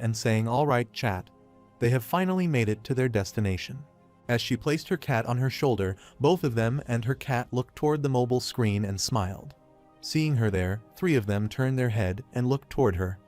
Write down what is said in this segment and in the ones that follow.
and saying, "Alright chat." They have finally made it to their destination. As she placed her cat on her shoulder, both of them and her cat looked toward the mobile screen and smiled. Seeing her there, three of them turned their head and looked toward her.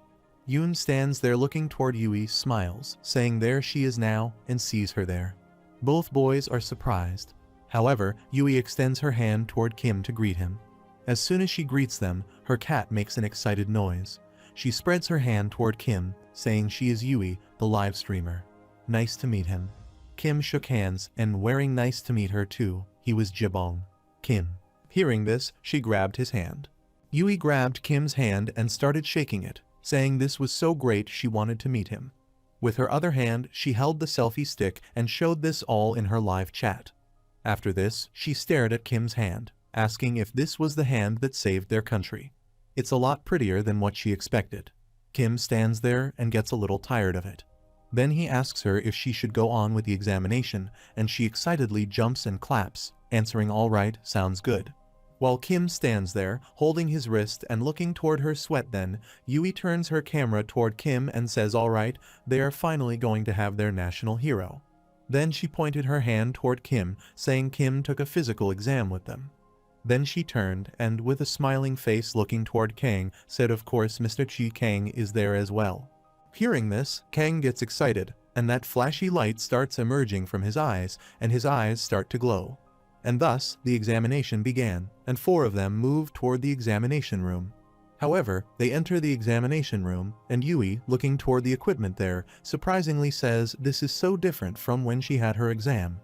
Yoon stands there looking toward Yui, smiles, saying there she is now, and sees her there. Both boys are surprised. However, Yui extends her hand toward Kim to greet him. As soon as she greets them, her cat makes an excited noise. She spreads her hand toward Kim, saying she is Yui, the live streamer. Nice to meet him. Kim shook hands, and wearing nice to meet her too, he was Jibong. Kim. Hearing this, she grabbed his hand. Yui grabbed Kim's hand and started shaking it, saying this was so great she wanted to meet him. With her other hand, she held the selfie stick and showed this all in her live chat. After this, she stared at Kim's hand, asking if this was the hand that saved their country. It's a lot prettier than what she expected. Kim stands there and gets a little tired of it. Then he asks her if she should go on with the examination, and she excitedly jumps and claps, answering "Alright, sounds good." While Kim stands there, holding his wrist and looking toward her sweat, then Yui turns her camera toward Kim and says, "Alright, they are finally going to have their national hero." Then she pointed her hand toward Kim, saying Kim took a physical exam with them. Then she turned and, with a smiling face looking toward Kang, said, "Of course Mr. Chi Kang is there as well." Hearing this, Kang gets excited, and that flashy light starts emerging from his eyes, and his eyes start to glow. And thus, the examination began, and four of them moved toward the examination room. However, they enter the examination room, and Yui, looking toward the equipment there, surprisingly says this is so different from when she had her exam.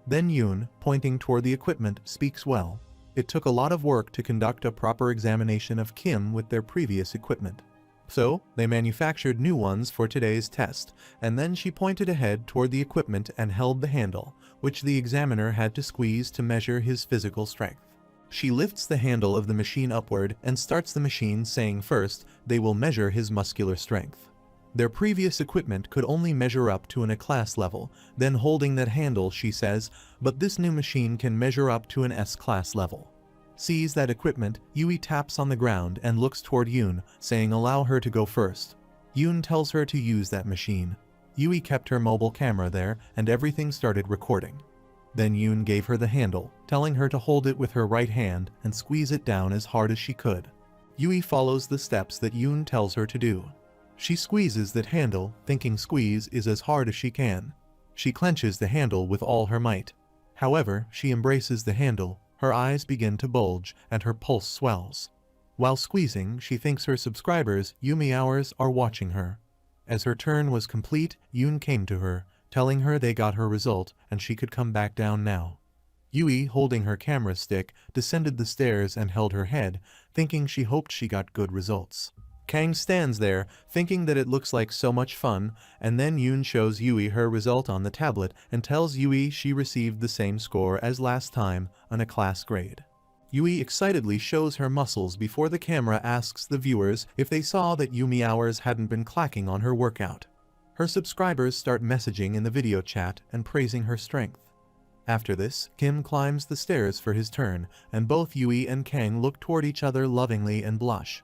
Then Yoon, pointing toward the equipment, speaks well. It took a lot of work to conduct a proper examination of Kim with their previous equipment. So, they manufactured new ones for today's test, and then she pointed ahead toward the equipment and held the handle, which the examiner had to squeeze to measure his physical strength. She lifts the handle of the machine upward and starts the machine, saying first, they will measure his muscular strength. Their previous equipment could only measure up to an A-class level, then holding that handle she says, but this new machine can measure up to an S-class level. Sees that equipment, Yui taps on the ground and looks toward Yoon, saying allow her to go first. Yoon tells her to use that machine. Yui kept her mobile camera there and everything started recording. Then Yoon gave her the handle, telling her to hold it with her right hand and squeeze it down as hard as she could. Yui follows the steps that Yoon tells her to do. She squeezes that handle, thinking squeeze is as hard as she can. She clenches the handle with all her might. However, she embraces the handle, her eyes begin to bulge, and her pulse swells. While squeezing, she thinks her subscribers, Yumi Hours, are watching her. As her turn was complete, Yoon came to her, telling her they got her result and she could come back down now. Yui, holding her camera stick, descended the stairs and held her head, thinking she hoped she got good results. Kang stands there, thinking that it looks like so much fun, and then Yoon shows Yui her result on the tablet and tells Yui she received the same score as last time, an A-class grade. Yui excitedly shows her muscles before the camera asks the viewers if they saw that Yumi Hours hadn't been clacking on her workout. Her subscribers start messaging in the video chat and praising her strength. After this, Kim climbs the stairs for his turn, and both Yui and Kang look toward each other lovingly and blush.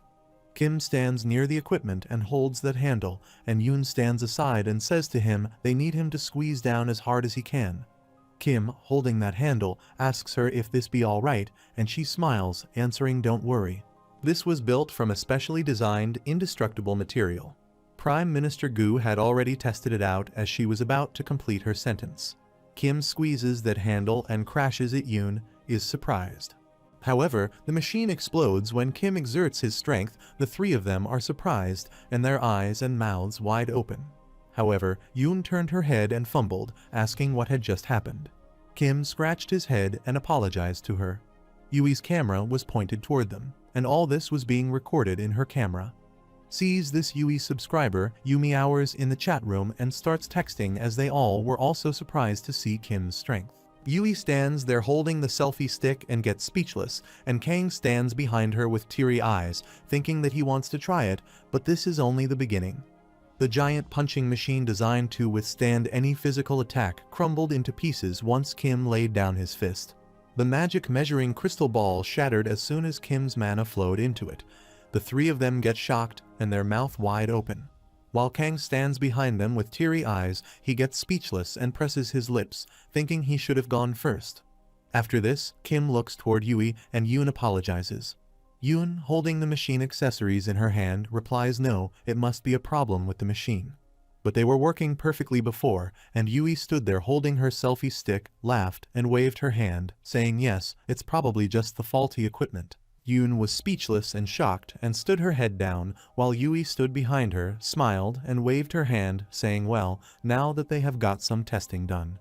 Kim stands near the equipment and holds that handle, and Yoon stands aside and says to him they need him to squeeze down as hard as he can. Kim, holding that handle, asks her if this be alright, and she smiles, answering don't worry. This was built from a specially designed, indestructible material. Prime Minister Gu had already tested it out as she was about to complete her sentence. Kim squeezes that handle and crashes at Yoon, is surprised. However, the machine explodes when Kim exerts his strength. The three of them are surprised, and their eyes and mouths wide open. However, Yoon turned her head and fumbled, asking what had just happened. Kim scratched his head and apologized to her. Yui's camera was pointed toward them, and all this was being recorded in her camera. Sees this Yui subscriber, Yumi Hours, in the chat room and starts texting as they all were also surprised to see Kim's strength. Yui stands there holding the selfie stick and gets speechless, and Kang stands behind her with teary eyes, thinking that he wants to try it, but this is only the beginning. The giant punching machine designed to withstand any physical attack crumbled into pieces once Kim laid down his fist. The magic measuring crystal ball shattered as soon as Kim's mana flowed into it. The three of them get shocked and their mouth wide open. While Kang stands behind them with teary eyes, he gets speechless and presses his lips, thinking he should have gone first. After this, Kim looks toward Yui and Yoon apologizes. Yoon, holding the machine accessories in her hand, replies no, it must be a problem with the machine. But they were working perfectly before, and Yui stood there holding her selfie stick, laughed, and waved her hand, saying yes, it's probably just the faulty equipment. Yoon was speechless and shocked and stood her head down, while Yui stood behind her, smiled, and waved her hand, saying well, now that they have got some testing done.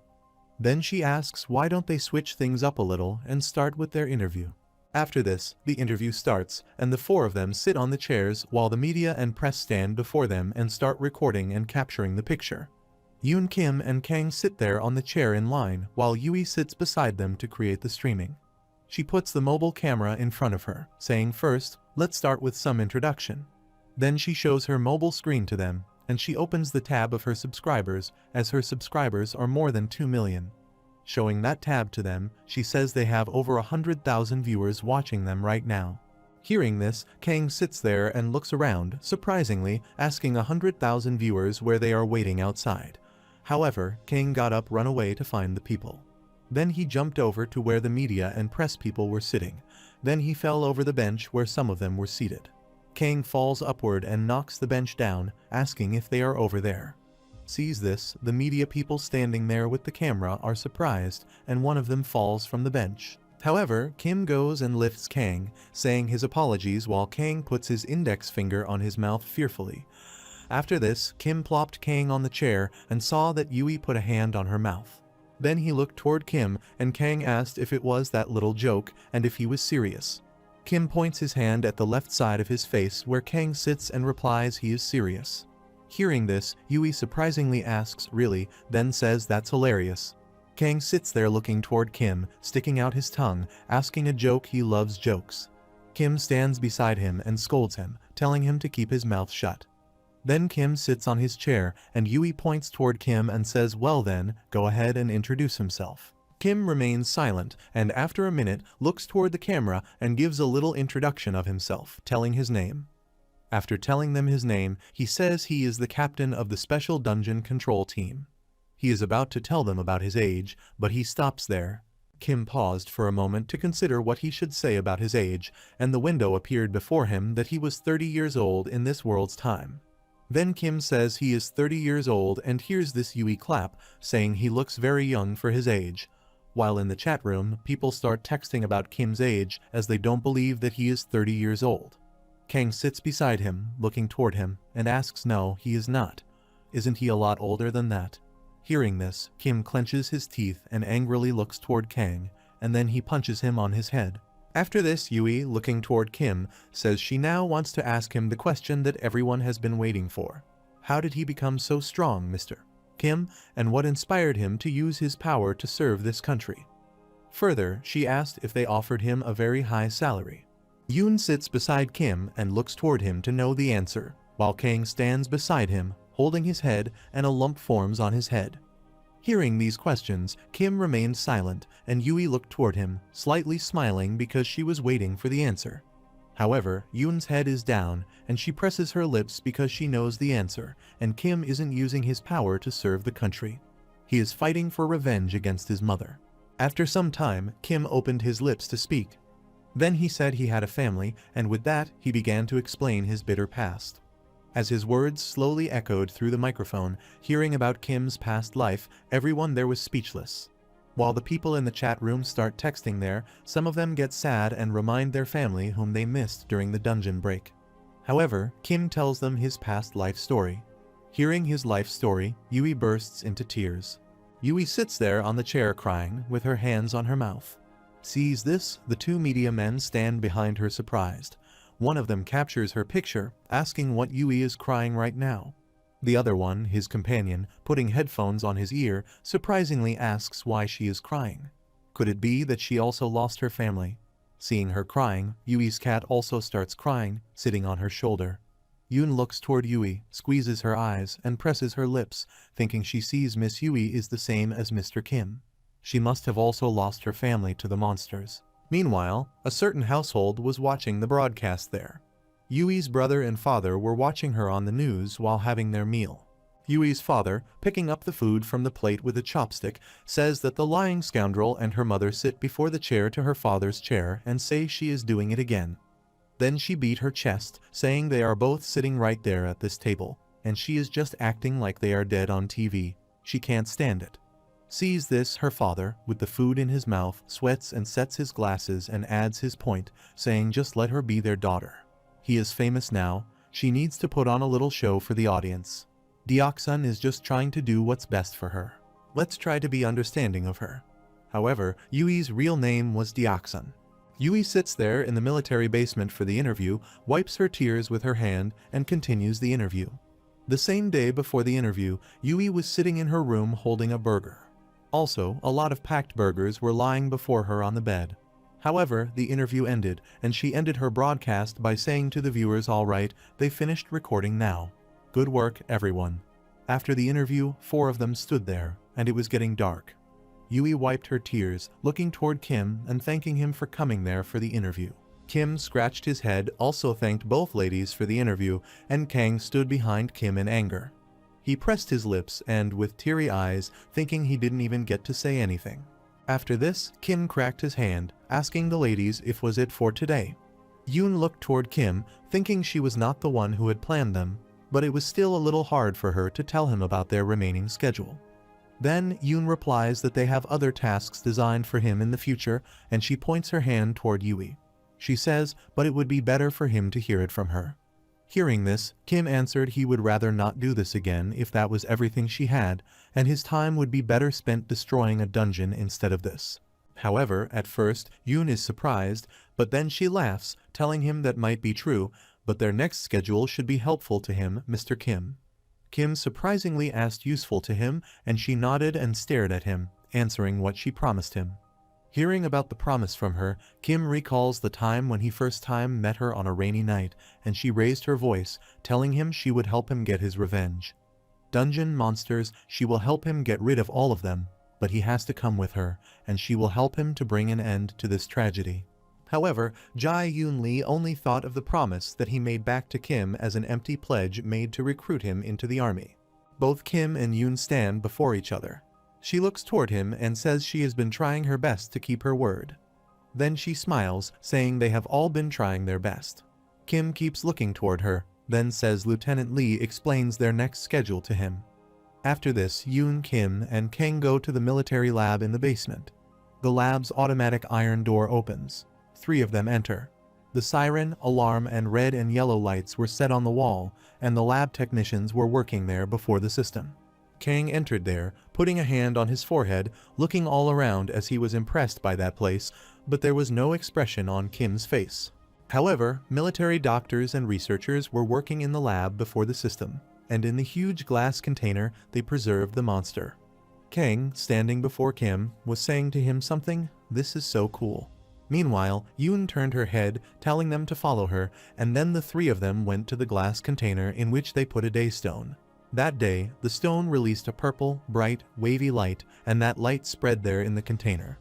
Then she asks why don't they switch things up a little and start with their interview. After this, the interview starts, and the four of them sit on the chairs while the media and press stand before them and start recording and capturing the picture. Yoon, Kim, and Kang sit there on the chair in line, while Yui sits beside them to create the streaming. She puts the mobile camera in front of her, saying first, let's start with some introduction. Then she shows her mobile screen to them, and she opens the tab of her subscribers, as her subscribers are more than 2 million. Showing that tab to them, she says they have over 100,000 viewers watching them right now. Hearing this, Kang sits there and looks around, surprisingly, asking 100,000 viewers where they are waiting outside. However, Kang got up, run away to find the people. Then he jumped over to where the media and press people were sitting. Then he fell over the bench where some of them were seated. Kang falls upward and knocks the bench down, asking if they are over there. Sees this, the media people standing there with the camera are surprised, and one of them falls from the bench. However, Kim goes and lifts Kang, saying his apologies while Kang puts his index finger on his mouth fearfully. After this, Kim plopped Kang on the chair and saw that Yui put a hand on her mouth. Then he looked toward Kim, and Kang asked if it was that little joke and if he was serious. Kim points his hand at the left side of his face where Kang sits and replies he is serious. Hearing this, Yui surprisingly asks really, then says that's hilarious. Kang sits there looking toward Kim, sticking out his tongue, asking a joke. He loves jokes. Kim stands beside him and scolds him, telling him to keep his mouth shut. Then Kim sits on his chair, and Yui points toward Kim and says well then, go ahead and introduce himself. Kim remains silent, and after a minute looks toward the camera and gives a little introduction of himself, telling his name. After telling them his name, he says he is the captain of the Special Dungeon Control Team. He is about to tell them about his age, but he stops there. Kim paused for a moment to consider what he should say about his age, and the window appeared before him that he was 30 years old in this world's time. Then Kim says he is 30 years old and hears this Yui clap, saying he looks very young for his age. While in the chat room, people start texting about Kim's age as they don't believe that he is 30 years old. Kang sits beside him, looking toward him, and asks no, he is not. Isn't he a lot older than that? Hearing this, Kim clenches his teeth and angrily looks toward Kang, and then he punches him on his head. After this, Yui, looking toward Kim, says she now wants to ask him the question that everyone has been waiting for. How did he become so strong, Mr. Kim, and what inspired him to use his power to serve this country? Further, she asked if they offered him a very high salary. Yoon sits beside Kim and looks toward him to know the answer, while Kang stands beside him, holding his head, and a lump forms on his head. Hearing these questions, Kim remained silent, and Yui looked toward him, slightly smiling because she was waiting for the answer. However, Yoon's head is down, and she presses her lips because she knows the answer, and Kim isn't using his power to serve the country. He is fighting for revenge against his mother. After some time, Kim opened his lips to speak. Then he said he had a family, and with that, he began to explain his bitter past. As his words slowly echoed through the microphone, hearing about Kim's past life, everyone there was speechless. While the people in the chat room start texting there, some of them get sad and remind their family whom they missed during the dungeon break. However, Kim tells them his past life story. Hearing his life story, Yui bursts into tears. Yui sits there on the chair crying, with her hands on her mouth. Sees this, the two media men stand behind her surprised. One of them captures her picture, asking what Yui is crying right now. The other one, his companion, putting headphones on his ear, surprisingly asks why she is crying. Could it be that she also lost her family? Seeing her crying, Yui's cat also starts crying, sitting on her shoulder. Yoon looks toward Yui, squeezes her eyes, and presses her lips, thinking she sees Miss Yui is the same as Mr. Kim. She must have also lost her family to the monsters. Meanwhile, a certain household was watching the broadcast there. Yui's brother and father were watching her on the news while having their meal. Yui's father, picking up the food from the plate with a chopstick, says that the lying scoundrel and her mother sit before the chair to her father's chair and say she is doing it again. Then she beat her chest, saying they are both sitting right there at this table, and she is just acting like they are dead on TV. She can't stand it. Sees this, her father, with the food in his mouth, sweats and sets his glasses and adds his point, saying just let her be their daughter. He is famous now, she needs to put on a little show for the audience. Deok-sun is just trying to do what's best for her. Let's try to be understanding of her. However, Yui's real name was Deok-sun. Yui sits there in the military basement for the interview, wipes her tears with her hand, and continues the interview. The same day before the interview, Yui was sitting in her room holding a burger. Also, a lot of packed burgers were lying before her on the bed. However, the interview ended, and she ended her broadcast by saying to the viewers, "All right, they finished recording now. Good work, everyone." After the interview, 4 of them stood there, and it was getting dark. Yui wiped her tears, looking toward Kim and thanking him for coming there for the interview. Kim scratched his head, also thanked both ladies for the interview, and Kang stood behind Kim in anger. He pressed his lips and, with teary eyes, thinking he didn't even get to say anything. After this, Kim cracked his hand, asking the ladies if was it for today. Yoon looked toward Kim, thinking she was not the one who had planned them, but it was still a little hard for her to tell him about their remaining schedule. Then Yoon replies that they have other tasks designed for him in the future, and she points her hand toward Yui. She says, but it would be better for him to hear it from her. Hearing this, Kim answered he would rather not do this again if that was everything she had, and his time would be better spent destroying a dungeon instead of this. However, at first, Yoon is surprised, but then she laughs, telling him that might be true, but their next schedule should be helpful to him, Mr. Kim. Kim surprisingly asked useful to him, and she nodded and stared at him, answering what she promised him. Hearing about the promise from her, Kim recalls the time when he first time met her on a rainy night, and she raised her voice, telling him she would help him get his revenge. Dungeon monsters, she will help him get rid of all of them, but he has to come with her, and she will help him to bring an end to this tragedy. However, Jae-yoon Lee only thought of the promise that he made back to Kim as an empty pledge made to recruit him into the army. Both Kim and Yoon stand before each other. She looks toward him and says she has been trying her best to keep her word. Then she smiles, saying they have all been trying their best. Kim keeps looking toward her, then says Lieutenant Lee explains their next schedule to him. After this, Yoon, Kim, and Kang go to the military lab in the basement. The lab's automatic iron door opens. 3 of them enter. The siren, alarm, and red and yellow lights were set on the wall, and the lab technicians were working there before the system. Kang entered there, putting a hand on his forehead, looking all around as he was impressed by that place, but there was no expression on Kim's face. However, military doctors and researchers were working in the lab before the system, and in the huge glass container they preserved the monster. Kang, standing before Kim, was saying to him something, "This is so cool." Meanwhile, Yoon turned her head, telling them to follow her, and then the 3 of them went to the glass container in which they put a daystone. That day, the stone released a purple, bright, wavy light, and that light spread there in the container.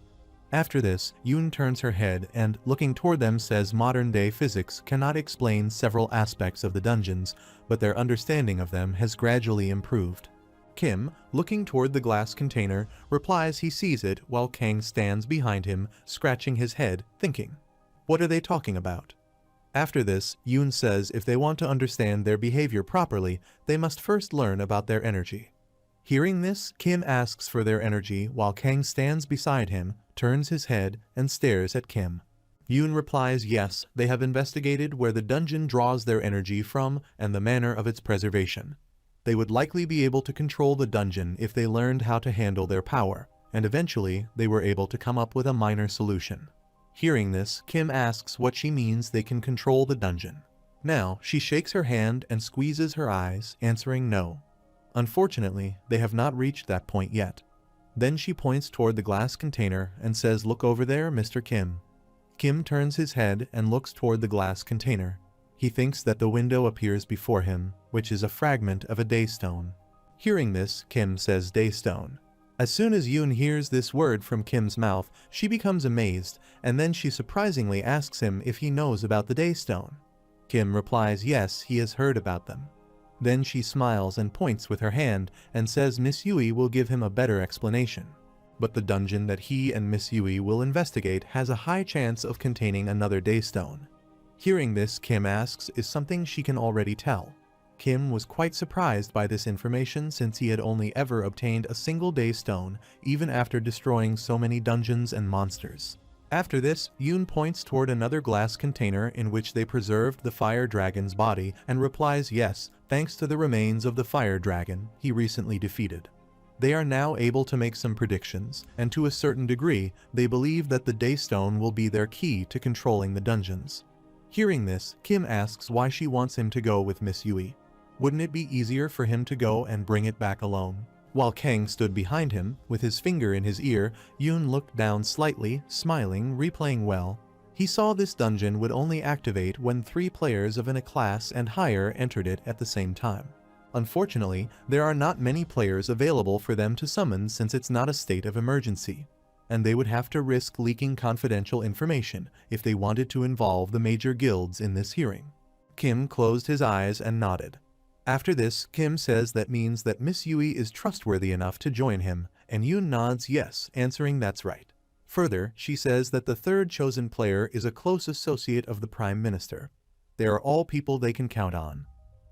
After this, Yoon turns her head and, looking toward them, says modern-day physics cannot explain several aspects of the dungeons, but their understanding of them has gradually improved. Kim, looking toward the glass container, replies he sees it while Kang stands behind him, scratching his head, thinking, "What are they talking about?" After this, Yoon says if they want to understand their behavior properly, they must first learn about their energy. Hearing this, Kim asks for their energy while Kang stands beside him, turns his head, and stares at Kim. Yoon replies yes, they have investigated where the dungeon draws their energy from and the manner of its preservation. They would likely be able to control the dungeon if they learned how to handle their power, and eventually they were able to come up with a minor solution. Hearing this, Kim asks what she means they can control the dungeon. Now, she shakes her hand and squeezes her eyes, answering no. Unfortunately, they have not reached that point yet. Then she points toward the glass container and says, "Look over there, Mr. Kim." Kim turns his head and looks toward the glass container. He thinks that the window appears before him, which is a fragment of a daystone. Hearing this, Kim says daystone. As soon as Yoon hears this word from Kim's mouth, she becomes amazed, and then she surprisingly asks him if he knows about the daystone. Kim replies yes, he has heard about them. Then she smiles and points with her hand and says Miss Yui will give him a better explanation. But the dungeon that he and Miss Yui will investigate has a high chance of containing another Daystone. Hearing this, Kim asks is something she can already tell. Kim was quite surprised by this information since he had only ever obtained a single Daystone, even after destroying so many dungeons and monsters. After this, Yoon points toward another glass container in which they preserved the fire dragon's body and replies yes, thanks to the remains of the fire dragon he recently defeated. They are now able to make some predictions, and to a certain degree, they believe that the Daystone will be their key to controlling the dungeons. Hearing this, Kim asks why she wants him to go with Miss Yui. Wouldn't it be easier for him to go and bring it back alone? While Kang stood behind him, with his finger in his ear, Yoon looked down slightly, smiling, replaying well. He saw this dungeon would only activate when 3 players of a class and higher entered it at the same time. Unfortunately, there are not many players available for them to summon since it's not a state of emergency, and they would have to risk leaking confidential information if they wanted to involve the major guilds in this hearing. Kim closed his eyes and nodded. After this, Kim says that means that Miss Yui is trustworthy enough to join him, and Yoon nods yes, answering that's right. Further, she says that the third chosen player is a close associate of the Prime Minister. They are all people they can count on.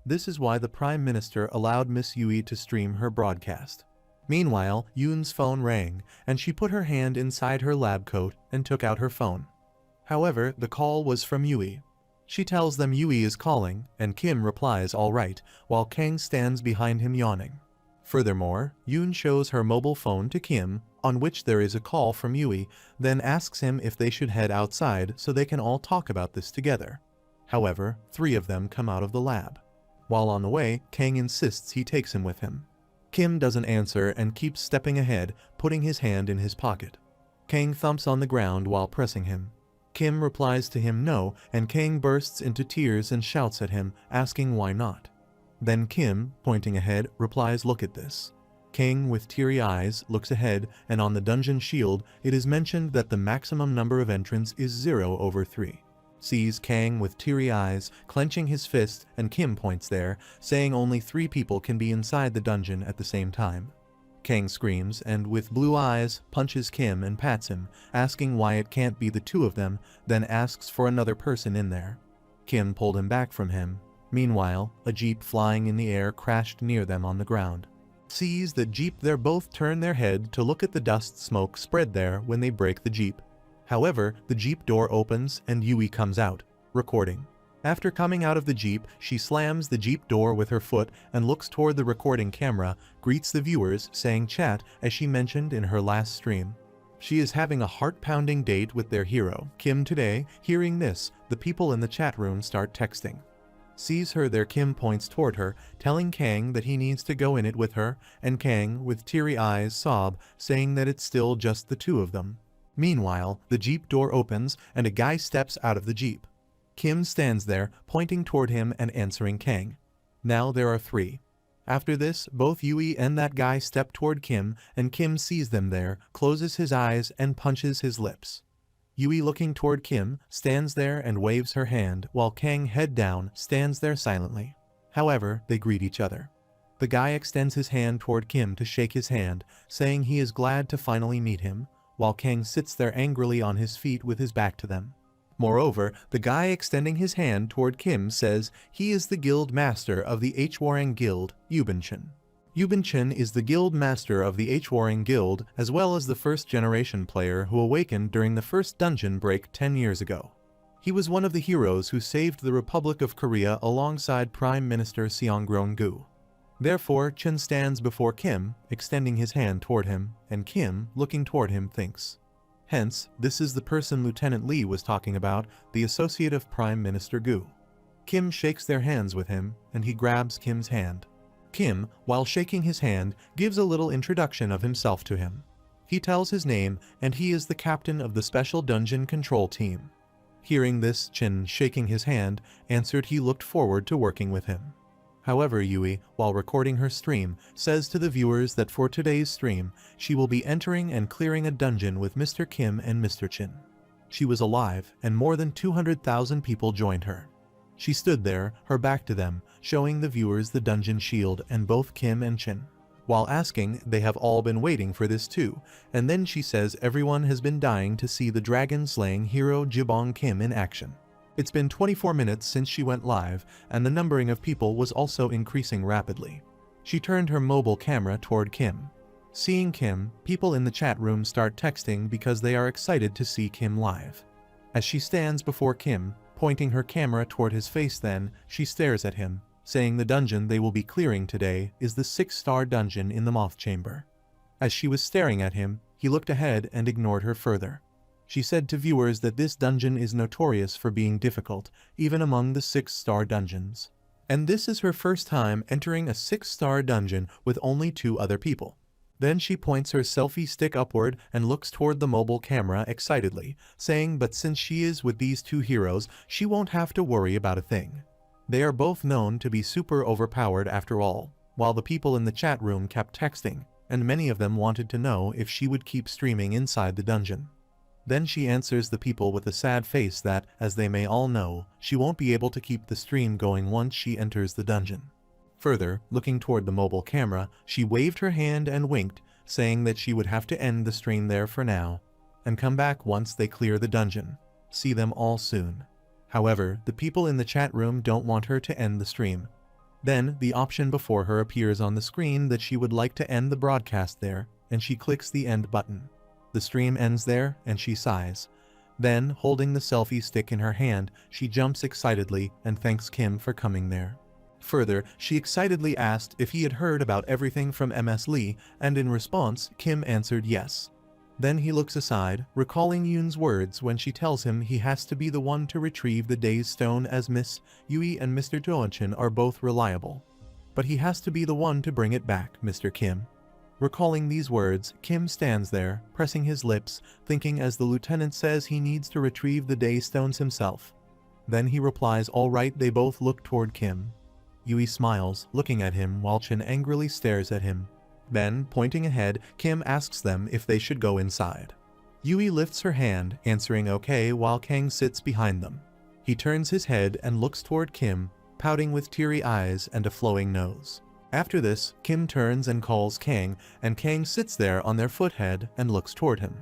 This is why the Prime Minister allowed Miss Yui to stream her broadcast. Meanwhile, Yoon's phone rang, and she put her hand inside her lab coat and took out her phone. However, the call was from Yui. She tells them Yui is calling, and Kim replies all right, while Kang stands behind him yawning. Furthermore, Yoon shows her mobile phone to Kim, on which there is a call from Yui, then asks him if they should head outside so they can all talk about this together. However, 3 of them come out of the lab. While on the way, Kang insists he takes him with him. Kim doesn't answer and keeps stepping ahead, putting his hand in his pocket. Kang thumps on the ground while pressing him. Kim replies to him no, and Kang bursts into tears and shouts at him, asking why not. Then Kim, pointing ahead, replies look at this. Kang, with teary eyes, looks ahead, and on the dungeon shield, it is mentioned that the maximum number of entrants is 0/3. Sees Kang with teary eyes, clenching his fist, and Kim points there, saying only 3 people can be inside the dungeon at the same time. Kang screams and, with blue eyes, punches Kim and pats him, asking why it can't be the 2 of them, then asks for another person in there. Kim pulled him back from him. Meanwhile, a jeep flying in the air crashed near them on the ground. Sees the jeep there, both turn their head to look at the dust smoke spread there when they break the jeep. However, the jeep door opens and Yui comes out, recording. After coming out of the jeep, she slams the jeep door with her foot and looks toward the recording camera, greets the viewers, saying chat as she mentioned in her last stream. She is having a heart-pounding date with their hero, Kim, today. Hearing this, the people in the chat room start texting. Sees her there, Kim points toward her, telling Kang that he needs to go in it with her, and Kang, with teary eyes, sob, saying that it's still just the 2 of them. Meanwhile, the jeep door opens and a guy steps out of the jeep. Kim stands there, pointing toward him and answering Kang. Now there are 3. After this, both Yui and that guy step toward Kim, and Kim sees them there, closes his eyes, and punches his lips. Yui, looking toward Kim, stands there and waves her hand, while Kang, head down, stands there silently. However, they greet each other. The guy extends his hand toward Kim to shake his hand, saying he is glad to finally meet him, while Kang sits there angrily on his feet with his back to them. Moreover, the guy extending his hand toward Kim says he is the guild master of the Hwarang Guild, Yubinchin. Yubinchin is the guild master of the Hwarang Guild, as well as the first-generation player who awakened during the first dungeon break 10 years ago. He was one of the heroes who saved the Republic of Korea alongside Prime Minister Seongryong-gu. Therefore, Chin stands before Kim, extending his hand toward him, and Kim, looking toward him, thinks. Hence, this is the person Lieutenant Lee was talking about, the associate of Prime Minister Gu. Kim shakes their hands with him, and he grabs Kim's hand. Kim, while shaking his hand, gives a little introduction of himself to him. He tells his name, and he is the captain of the Special Dungeon Control Team. Hearing this, Chin, shaking his hand, answered he looked forward to working with him. However, Yui, while recording her stream, says to the viewers that for today's stream, she will be entering and clearing a dungeon with Mr. Kim and Mr. Chin. She was alive, and more than 200,000 people joined her. She stood there, her back to them, showing the viewers the dungeon shield and both Kim and Chin. While asking, they have all been waiting for this too, and then she says everyone has been dying to see the dragon-slaying hero Kibong Kim in action. It's been 24 minutes since she went live, and the numbering of people was also increasing rapidly. She turned her mobile camera toward Kim. Seeing Kim, people in the chat room start texting because they are excited to see Kim live. As she stands before Kim, pointing her camera toward his face, then she stares at him, saying the dungeon they will be clearing today is the 6-star dungeon in the Moth Chamber. As she was staring at him, he looked ahead and ignored her further. She said to viewers that this dungeon is notorious for being difficult, even among the 6-star dungeons. And this is her first time entering a 6-star dungeon with only 2 other people. Then she points her selfie stick upward and looks toward the mobile camera excitedly, saying but since she is with these 2 heroes, she won't have to worry about a thing. They are both known to be super overpowered after all, while the people in the chat room kept texting, and many of them wanted to know if she would keep streaming inside the dungeon. Then she answers the people with a sad face that, as they may all know, she won't be able to keep the stream going once she enters the dungeon. Further, looking toward the mobile camera, she waved her hand and winked, saying that she would have to end the stream there for now, and come back once they clear the dungeon. See them all soon. However, the people in the chat room don't want her to end the stream. Then, the option before her appears on the screen that she would like to end the broadcast there, and she clicks the end button. The stream ends there, and she sighs. Then, holding the selfie stick in her hand, she jumps excitedly and thanks Kim for coming there. Further, she excitedly asked if he had heard about everything from Ms. Lee, and in response, Kim answered yes. Then he looks aside, recalling Yoon's words when she tells him he has to be the one to retrieve the Day's Stone as Miss Yui and Mr. Joanchin are both reliable. But he has to be the one to bring it back, Mr. Kim. Recalling these words, Kim stands there, pressing his lips, thinking as the lieutenant says he needs to retrieve the Day Stones himself. Then he replies all right. They both look toward Kim. Yui smiles, looking at him while Chin angrily stares at him. Then, pointing ahead, Kim asks them if they should go inside. Yui lifts her hand, answering okay while Kang sits behind them. He turns his head and looks toward Kim, pouting with teary eyes and a flowing nose. After this, Kim turns and calls Kang, and Kang sits there on their foothead and looks toward him.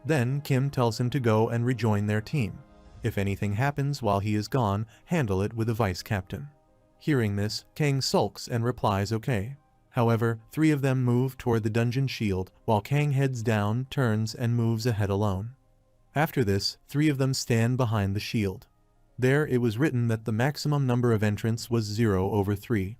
Then Kim tells him to go and rejoin their team. If anything happens while he is gone, handle it with the vice captain. Hearing this, Kang sulks and replies okay. However, 3 of them move toward the dungeon shield, while Kang heads down, turns, and moves ahead alone. After this, 3 of them stand behind the shield. There it was written that the maximum number of entrants was 0/3.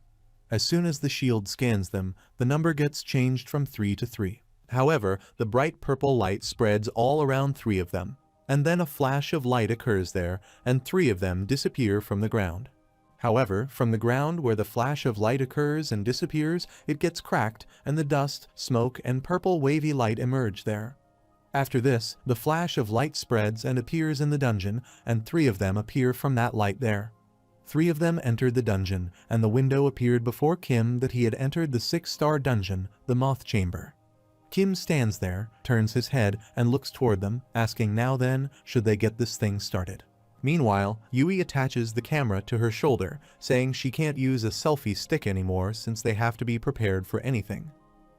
As soon as the shield scans them, the number gets changed from 3 to 3. However, the bright purple light spreads all around 3 of them, and then a flash of light occurs there, and 3 of them disappear from the ground. However, from the ground where the flash of light occurs and disappears, it gets cracked, and the dust, smoke, and purple wavy light emerge there. After this, the flash of light spreads and appears in the dungeon, and 3 of them appear from that light there. 3 of them entered the dungeon, and the window appeared before Kim that he had entered the 6-star dungeon, the Moth Chamber. Kim stands there, turns his head, and looks toward them, asking now then, should they get this thing started. Meanwhile, Yui attaches the camera to her shoulder, saying she can't use a selfie stick anymore since they have to be prepared for anything.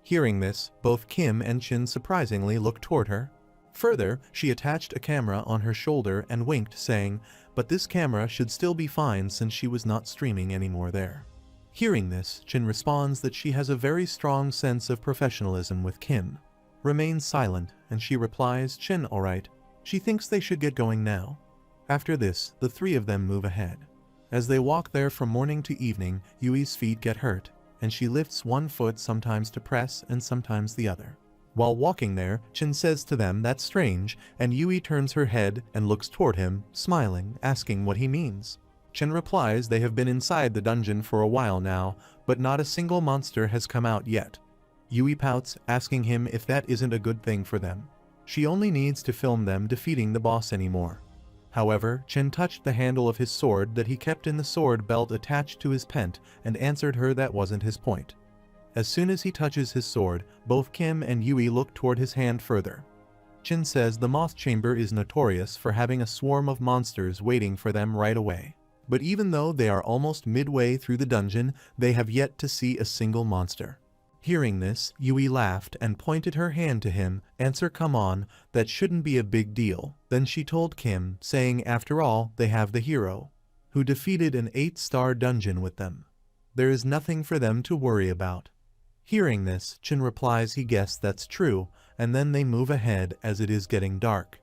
Hearing this, both Kim and Chin surprisingly look toward her. Further, she attached a camera on her shoulder and winked, saying, but this camera should still be fine since she was not streaming anymore there. Hearing this, Chin responds that she has a very strong sense of professionalism with Kim. Remains silent, and she replies, Chin alright. She thinks they should get going now. After this, the 3 of them move ahead. As they walk there from morning to evening, Yui's feet get hurt, and she lifts one foot sometimes to press and sometimes the other. While walking there, Chin says to them that's strange, and Yui turns her head and looks toward him, smiling, asking what he means. Chin replies they have been inside the dungeon for a while now, but not a single monster has come out yet. Yui pouts, asking him if that isn't a good thing for them. She only needs to film them defeating the boss anymore. However, Chin touched the handle of his sword that he kept in the sword belt attached to his pent and answered her that wasn't his point. As soon as he touches his sword, both Kim and Yui look toward his hand further. Chin says the Moth Chamber is notorious for having a swarm of monsters waiting for them right away. But even though they are almost midway through the dungeon, they have yet to see a single monster. Hearing this, Yui laughed and pointed her hand to him. Answer, come on, that shouldn't be a big deal. Then she told Kim, saying after all, they have the hero, who defeated an 8-star dungeon with them. There is nothing for them to worry about. Hearing this, Chin replies he guessed that's true, and then they move ahead as it is getting dark.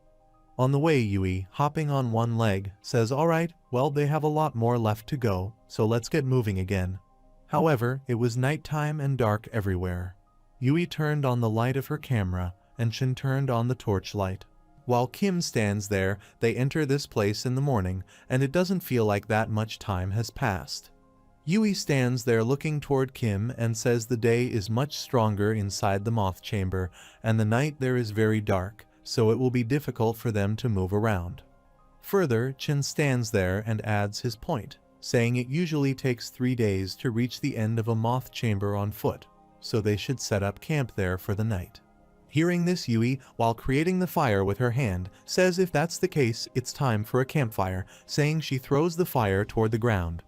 On the way, Yui, hopping on one leg, says alright, well they have a lot more left to go, so let's get moving again. However, it was nighttime and dark everywhere. Yui turned on the light of her camera, and Chin turned on the torchlight. While Kim stands there, they enter this place in the morning, and it doesn't feel like that much time has passed. Yui stands there looking toward Kim and says the day is much stronger inside the moth chamber, and the night there is very dark, so it will be difficult for them to move around. Further, Chin stands there and adds his point, saying it usually takes 3 days to reach the end of a moth chamber on foot, so they should set up camp there for the night. Hearing this, Yui, while creating the fire with her hand, says if that's the case, it's time for a campfire, saying she throws the fire toward the ground.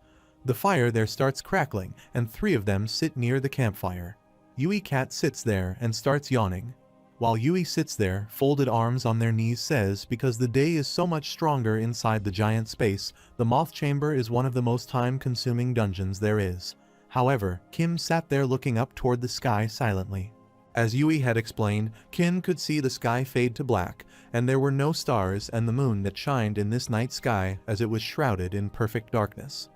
The fire there starts crackling, and 3 of them sit near the campfire. Yui cat sits there and starts yawning. While Yui sits there, folded arms on their knees, says because the day is so much stronger inside the giant space, the moth chamber is one of the most time-consuming dungeons there is. However, Kim sat there looking up toward the sky silently. As Yui had explained, Kim could see the sky fade to black, and there were no stars and the moon that shined in this night sky as it was shrouded in perfect darkness.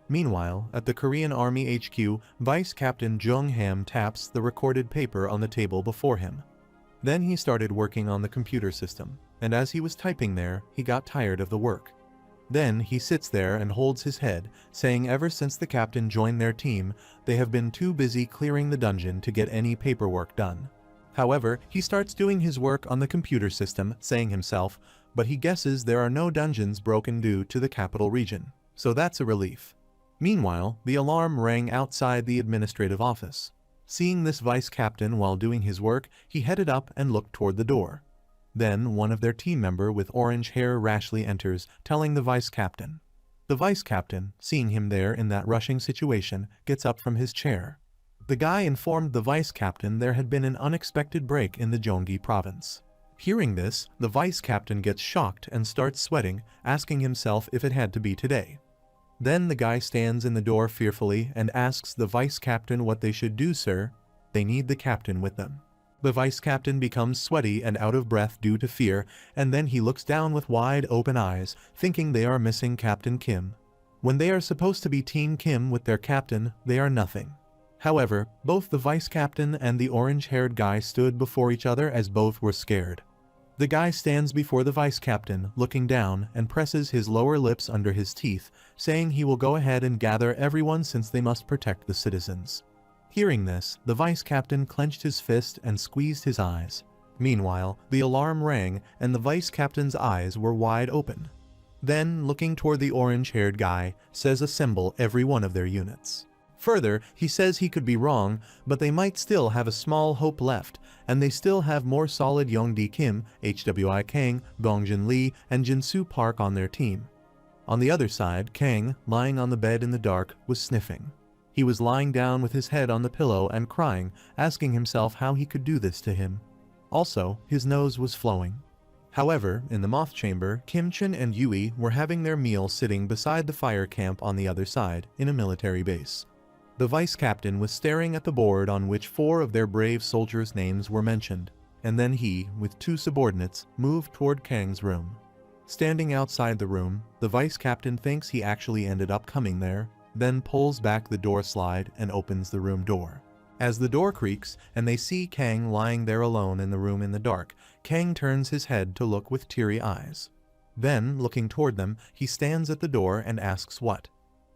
Meanwhile, at the Korean Army HQ, Vice Captain Jung Ham taps the recorded paper on the table before him. Then he started working on the computer system, and as he was typing there, he got tired of the work. Then he sits there and holds his head, saying ever since the captain joined their team, they have been too busy clearing the dungeon to get any paperwork done. However, he starts doing his work on the computer system, saying himself, but he guesses there are no dungeons broken due to the capital region, so that's a relief. Meanwhile, the alarm rang outside the administrative office. Seeing this vice captain while doing his work, he headed up and looked toward the door. Then one of their team member with orange hair rashly enters, telling the vice captain. The vice captain, seeing him there in that rushing situation, gets up from his chair. The guy informed the vice captain there had been an unexpected break in the Gyeonggi province. Hearing this, the vice captain gets shocked and starts sweating, asking himself if it had to be today. Then the guy stands in the door fearfully and asks the vice captain what they should do, sir. They need the captain with them. The vice captain becomes sweaty and out of breath due to fear, and then he looks down with wide open eyes, thinking they are missing Captain Kim. When they are supposed to be Team Kim with their captain, they are nothing. However, both the vice captain and the orange-haired guy stood before each other as both were scared. The guy stands before the vice captain, looking down, and presses his lower lips under his teeth, saying he will go ahead and gather everyone since they must protect the citizens. Hearing this, the vice captain clenched his fist and squeezed his eyes. Meanwhile, the alarm rang, and the vice captain's eyes were wide open. Then, looking toward the orange-haired guy, says assemble every one of their units. Further, he says he could be wrong, but they might still have a small hope left, and they still have more solid Youngdae Kim, HWI Kang, Dongjin Lee, and Jinsu Park on their team. On the other side, Kang, lying on the bed in the dark, was sniffing. He was lying down with his head on the pillow and crying, asking himself how he could do this to him. Also, his nose was flowing. However, in the moth chamber, Kim Chin and Yui were having their meal sitting beside the fire camp on the other side, in a military base. The vice captain was staring at the board on which 4 of their brave soldiers' names were mentioned, and then he, with 2 subordinates, moved toward Kang's room. Standing outside the room, the vice captain thinks he actually ended up coming there, then pulls back the door slide and opens the room door. As the door creaks and they see Kang lying there alone in the room in the dark, Kang turns his head to look with teary eyes. Then, looking toward them, he stands at the door and asks what.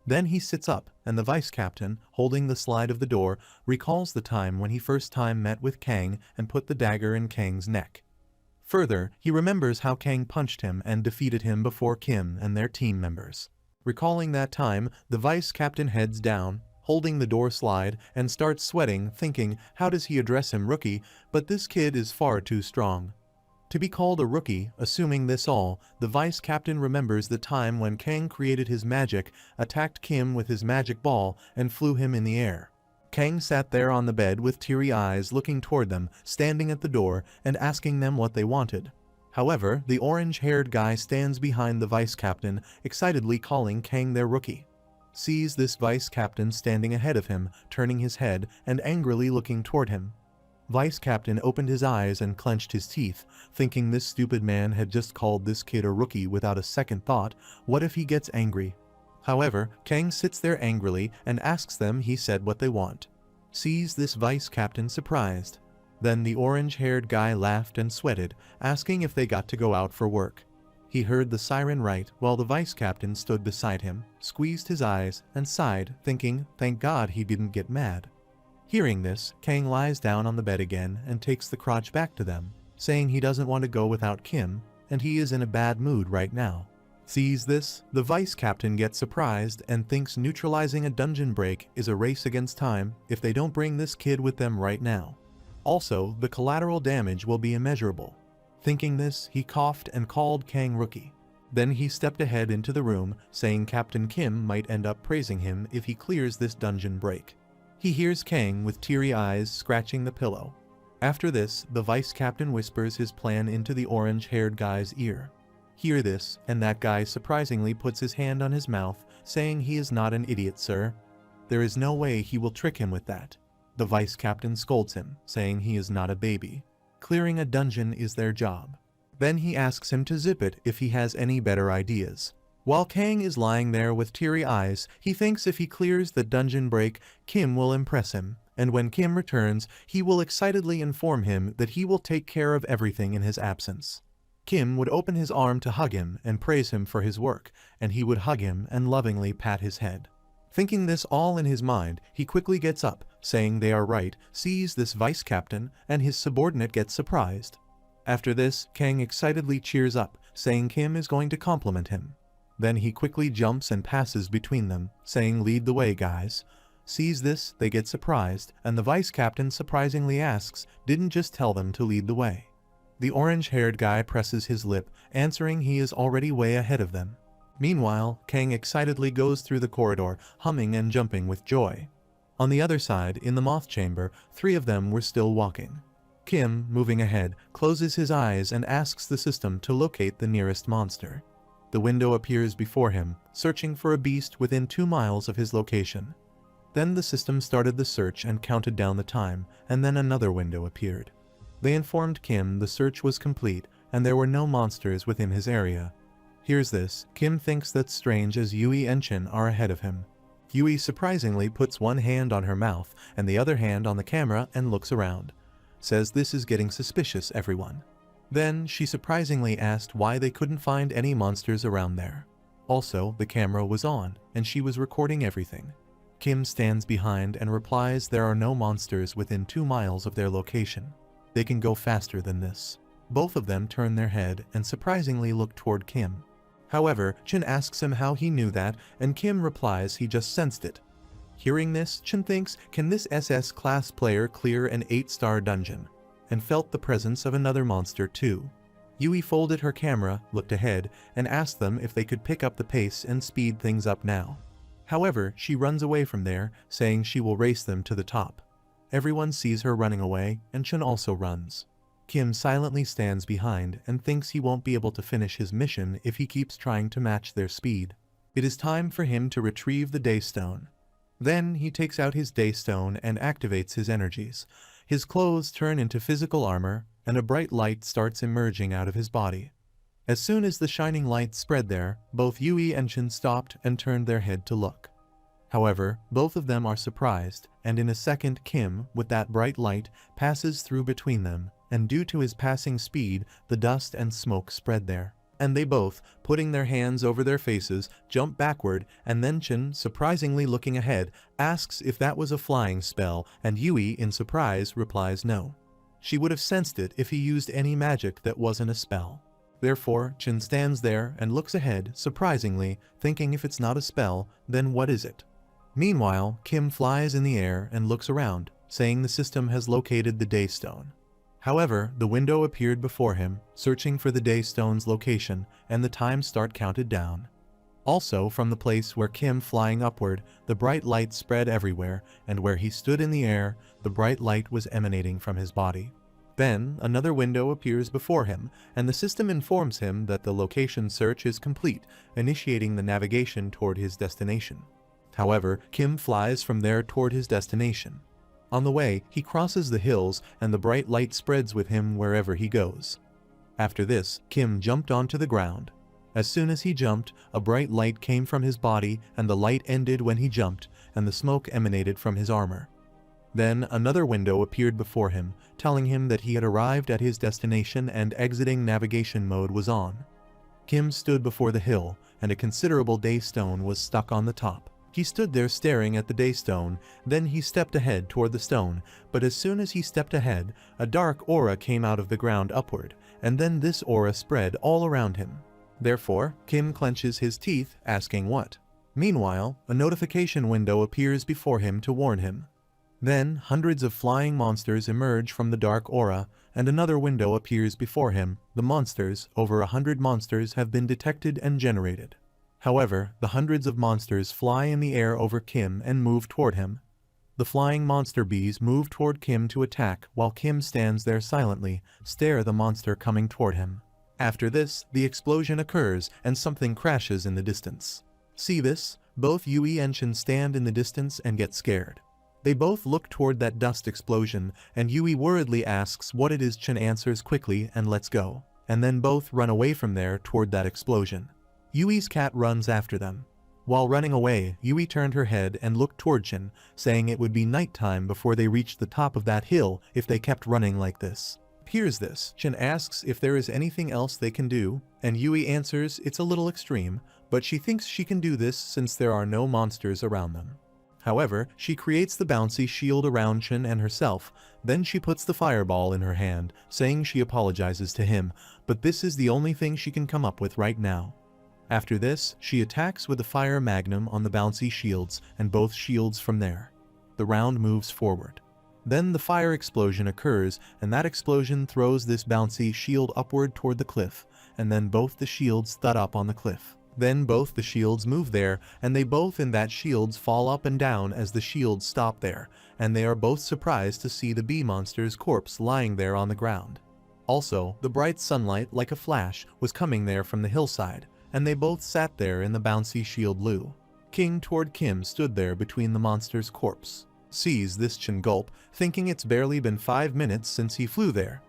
Then he sits up, and the vice captain, holding the slide of the door, recalls the time when he first time met with Kang and put the dagger in Kang's neck. Further, he remembers how Kang punched him and defeated him before Kim and their team members. Recalling that time, the vice captain heads down, holding the door slide, and starts sweating, thinking, how does he address him, rookie, but this kid is far too strong. To be called a rookie, assuming this all, the vice captain remembers the time when Kang created his magic, attacked Kim with his magic ball, and flew him in the air. Kang sat there on the bed with teary eyes looking toward them, standing at the door, and asking them what they wanted. However, the orange-haired guy stands behind the vice captain, excitedly calling Kang their rookie. Sees this vice captain standing ahead of him, turning his head, and angrily looking toward him. Vice captain opened his eyes and clenched his teeth, thinking this stupid man had just called this kid a rookie without a second thought. What if he gets angry? However, Kang sits there angrily and asks them he said what they want. Sees this vice captain surprised. Then the orange-haired guy laughed and sweated, asking if they got to go out for work. He heard the siren right while the vice captain stood beside him, squeezed his eyes, and sighed, thinking, thank God he didn't get mad. Hearing this, Kang lies down on the bed again and takes the crotch back to them, saying he doesn't want to go without Kim, and he is in a bad mood right now. Sees this, the vice captain gets surprised and thinks neutralizing a dungeon break is a race against time if they don't bring this kid with them right now. Also, the collateral damage will be immeasurable. Thinking this, he coughed and called Kang rookie. Then he stepped ahead into the room, saying Captain Kim might end up praising him if he clears this dungeon break. He hears Kang with teary eyes scratching the pillow. After this, the vice captain whispers his plan into the orange-haired guy's ear. Hear this, and that guy surprisingly puts his hand on his mouth, saying he is not an idiot, sir. There is no way he will trick him with that. The vice captain scolds him, saying he is not a baby. Clearing a dungeon is their job. Then he asks him to zip it if he has any better ideas. While Kang is lying there with teary eyes, he thinks if he clears the dungeon break, Kim will impress him, and when Kim returns, he will excitedly inform him that he will take care of everything in his absence. Kim would open his arm to hug him and praise him for his work, and he would hug him and lovingly pat his head. Thinking this all in his mind, he quickly gets up, saying they are right, sees this vice captain, and his subordinate gets surprised. After this, Kang excitedly cheers up, saying Kim is going to compliment him. Then he quickly jumps and passes between them, saying lead the way, guys. Sees this, they get surprised, and the vice captain surprisingly asks, didn't just tell them to lead the way. The orange-haired guy presses his lip, answering he is already way ahead of them. Meanwhile, Kang excitedly goes through the corridor, humming and jumping with joy. On the other side, in the moth chamber, 3 of them were still walking. Kim, moving ahead, closes his eyes and asks the system to locate the nearest monster. The window appears before him, searching for a beast within 2 miles of his location. Then the system started the search and counted down the time, and then another window appeared. They informed Kim the search was complete and there were no monsters within his area. Hears this, Kim thinks that's strange as Yui and Chin are ahead of him. Yui surprisingly puts one hand on her mouth and the other hand on the camera and looks around. Says this is getting suspicious, everyone. Then she surprisingly asked why they couldn't find any monsters around there. Also, the camera was on, and she was recording everything. Kim stands behind and replies there are no monsters within 2 miles of their location. They can go faster than this. Both of them turn their head and surprisingly look toward Kim. However, Chin asks him how he knew that, and Kim replies he just sensed it. Hearing this, Chin thinks, can this SS class player clear an 8-star dungeon? And felt the presence of another monster too. Yui folded her camera, looked ahead, and asked them if they could pick up the pace and speed things up now. However, she runs away from there, saying she will race them to the top. Everyone sees her running away, and Chin also runs. Kim silently stands behind and thinks he won't be able to finish his mission if he keeps trying to match their speed. It is time for him to retrieve the Daystone. Then he takes out his Daystone and activates his energies. His clothes turn into physical armor, and a bright light starts emerging out of his body. As soon as the shining light spread there, both Yui and Chin stopped and turned their head to look. However, both of them are surprised, and in a second Kim, with that bright light, passes through between them, and due to his passing speed, the dust and smoke spread there. And they both, putting their hands over their faces, jump backward, and then Chin, surprisingly looking ahead, asks if that was a flying spell, and Yui, in surprise, replies no. She would have sensed it if he used any magic that wasn't a spell. Therefore, Chin stands there and looks ahead, surprisingly, thinking if it's not a spell, then what is it? Meanwhile, Kim flies in the air and looks around, saying the system has located the Daystone. However, the window appeared before him, searching for the daystone's location, and the time start counted down. Also, from the place where Kim flying upward, the bright light spread everywhere, and where he stood in the air, the bright light was emanating from his body. Then, another window appears before him, and the system informs him that the location search is complete, initiating the navigation toward his destination. However, Kim flies from there toward his destination. On the way, he crosses the hills, and the bright light spreads with him wherever he goes. After this, Kim jumped onto the ground. As soon as he jumped, a bright light came from his body, and the light ended when he jumped, and the smoke emanated from his armor. Then another window appeared before him, telling him that he had arrived at his destination and exiting navigation mode was on. Kim stood before the hill, and a considerable daystone was stuck on the top. He stood there staring at the daystone, then he stepped ahead toward the stone, but as soon as he stepped ahead, a dark aura came out of the ground upward, and then this aura spread all around him. Therefore, Kim clenches his teeth, asking what. Meanwhile, a notification window appears before him to warn him. Then, hundreds of flying monsters emerge from the dark aura, and another window appears before him. The monsters, over 100 monsters, have been detected and generated. However, the hundreds of monsters fly in the air over Kim and move toward him. The flying monster bees move toward Kim to attack, while Kim stands there silently, stare the monster coming toward him. After this, the explosion occurs, and something crashes in the distance. See this? Both Yui and Chen stand in the distance and get scared. They both look toward that dust explosion, and Yui worriedly asks what it is. Chen answers quickly and lets go, and then both run away from there toward that explosion. Yui's cat runs after them. While running away, Yui turned her head and looked toward Chen, saying it would be nighttime before they reached the top of that hill if they kept running like this. Hears this, Chen asks if there is anything else they can do, and Yui answers it's a little extreme, but she thinks she can do this since there are no monsters around them. However, she creates the bouncy shield around Chen and herself, then she puts the fireball in her hand, saying she apologizes to him, but this is the only thing she can come up with right now. After this, she attacks with the fire magnum on the bouncy shields, and both shields from there. The round moves forward. Then the fire explosion occurs, and that explosion throws this bouncy shield upward toward the cliff, and then both the shields thud up on the cliff. Then both the shields move there, and they both in that shields fall up and down as the shields stop there, and they are both surprised to see the bee monster's corpse lying there on the ground. Also, the bright sunlight like a flash was coming there from the hillside, and they both sat there in the bouncy shield lieu. King toward Kim stood there between the monster's corpse. Sees this, Chen gulp, thinking it's barely been 5 minutes since he flew there.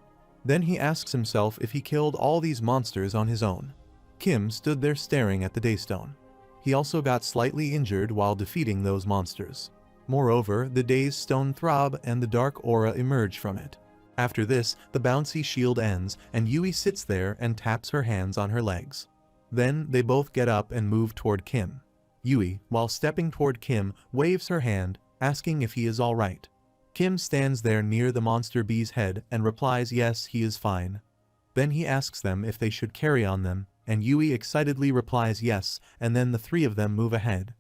Then he asks himself if he killed all these monsters on his own. Kim stood there staring at the daystone. He also got slightly injured while defeating those monsters. Moreover, the daystone throb and the dark aura emerge from it. After this, the bouncy shield ends, and Yui sits there and taps her hands on her legs. Then they both get up and move toward Kim. Yui, while stepping toward Kim, waves her hand, asking if he is all right. Kim stands there near the monster bee's head and replies yes, he is fine. Then he asks them if they should carry on them, and Yui excitedly replies yes, and then the three of them move ahead.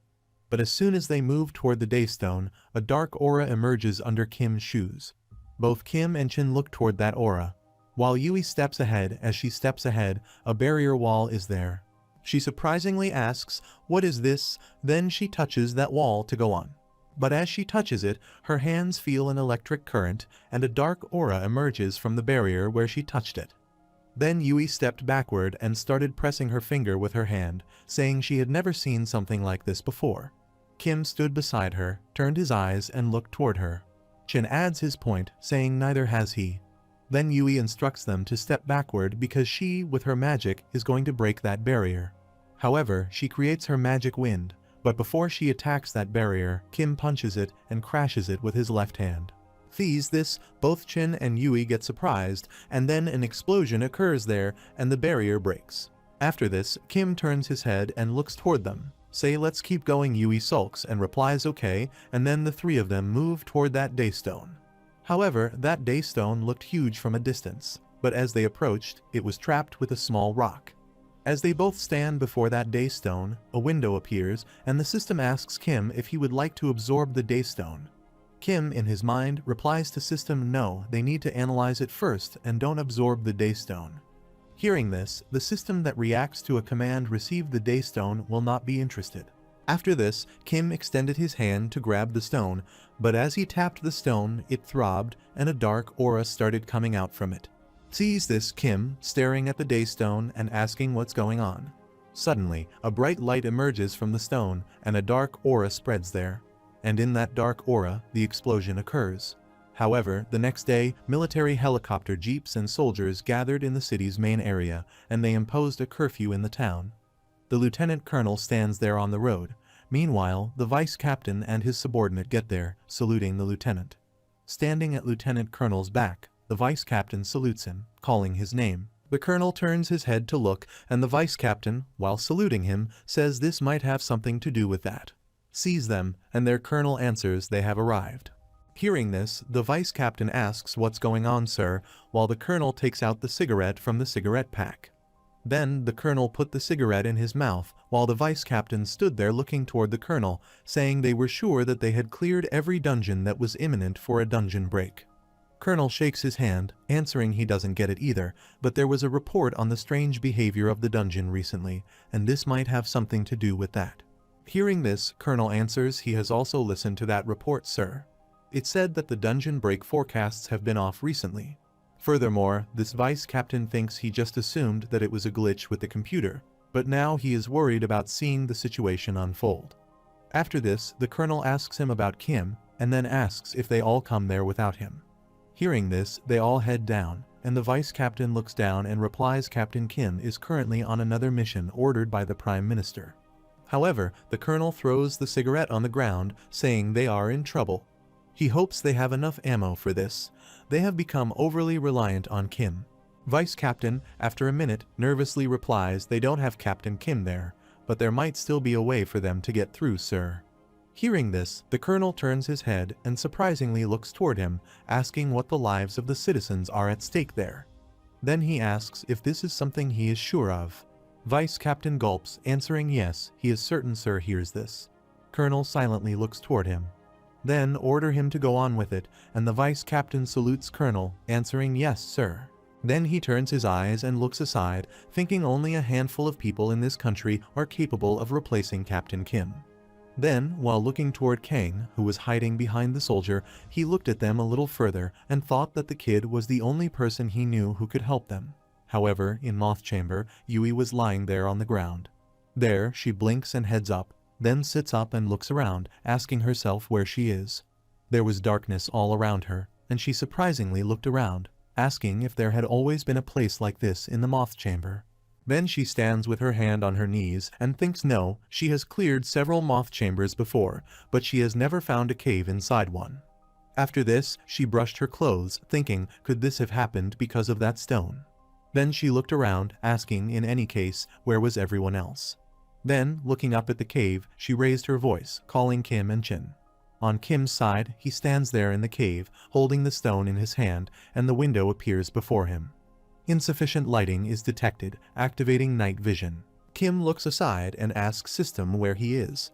But as soon as they move toward the daystone, a dark aura emerges under Kim's shoes. Both Kim and Chen look toward that aura. While Yui steps ahead, as she steps ahead, a barrier wall is there. She surprisingly asks, "What is this?" Then she touches that wall to go on. But as she touches it, her hands feel an electric current, and a dark aura emerges from the barrier where she touched it. Then Yui stepped backward and started pressing her finger with her hand, saying she had never seen something like this before. Kim stood beside her, turned his eyes and looked toward her. Chen adds his point, saying neither has he. Then Yui instructs them to step backward because she, with her magic, is going to break that barrier. However, she creates her magic wind, but before she attacks that barrier, Kim punches it and crashes it with his left hand. Sees this, both Chen and Yui get surprised, and then an explosion occurs there and the barrier breaks. After this, Kim turns his head and looks toward them. Say let's keep going. Yui sulks and replies okay, and then the three of them move toward that daystone. However, that daystone looked huge from a distance, but as they approached, it was trapped with a small rock. As they both stand before that daystone, a window appears, and the system asks Kim if he would like to absorb the daystone. Kim, in his mind, replies to system no, they need to analyze it first and don't absorb the daystone. Hearing this, the system that reacts to a command received the daystone will not be interested. After this, Kim extended his hand to grab the stone, but as he tapped the stone, it throbbed and a dark aura started coming out from it. Sees this Kim, staring at the daystone and asking what's going on. Suddenly, a bright light emerges from the stone and a dark aura spreads there. And in that dark aura, the explosion occurs. However, the next day, military helicopter jeeps and soldiers gathered in the city's main area, and they imposed a curfew in the town. The lieutenant colonel stands there on the road. Meanwhile, the vice captain and his subordinate get there, saluting the lieutenant. Standing at lieutenant colonel's back, the vice captain salutes him, calling his name. The colonel turns his head to look, and the vice captain, while saluting him, says this might have something to do with that. Sees them, and their colonel answers they have arrived. Hearing this, the vice captain asks what's going on, sir, while the colonel takes out the cigarette from the cigarette pack. Then the colonel put the cigarette in his mouth, while the vice captain stood there looking toward the colonel, saying they were sure that they had cleared every dungeon that was imminent for a dungeon break. Colonel shakes his hand, answering he doesn't get it either, but there was a report on the strange behavior of the dungeon recently, and this might have something to do with that. Hearing this, Colonel answers he has also listened to that report, sir. It said that the dungeon break forecasts have been off recently. Furthermore, this vice captain thinks he just assumed that it was a glitch with the computer, but now he is worried about seeing the situation unfold. After this, the colonel asks him about Kim, and then asks if they all come there without him. Hearing this, they all head down, and the vice captain looks down and replies Captain Kim is currently on another mission ordered by the Prime Minister. However, the colonel throws the cigarette on the ground, saying they are in trouble. He hopes they have enough ammo for this. They have become overly reliant on Kim. Vice Captain, after a minute, nervously replies they don't have Captain Kim there, but there might still be a way for them to get through, sir. Hearing this, the colonel turns his head and surprisingly looks toward him, asking what the lives of the citizens are at stake there. Then he asks if this is something he is sure of. Vice Captain gulps, answering yes, he is certain sir hears this. Colonel silently looks toward him. Then order him to go on with it, and the vice captain salutes Colonel, answering yes, sir. Then he turns his eyes and looks aside, thinking only a handful of people in this country are capable of replacing Captain Kim. Then, while looking toward Kang, who was hiding behind the soldier, he looked at them a little further and thought that the kid was the only person he knew who could help them. However, in Moth Chamber, Yui was lying there on the ground. There, she blinks and heads up, then sits up and looks around, asking herself where she is. There was darkness all around her, and she surprisingly looked around, asking if there had always been a place like this in the Moth Chamber. Then she stands with her hand on her knees and thinks no, she has cleared several moth chambers before, but she has never found a cave inside one. After this, she brushed her clothes, thinking, could this have happened because of that stone? Then she looked around, asking, in any case, where was everyone else? Then, looking up at the cave, she raised her voice, calling Kim and Chin. On Kim's side, he stands there in the cave, holding the stone in his hand, and the window appears before him. Insufficient lighting is detected, activating night vision. Kim looks aside and asks System where he is.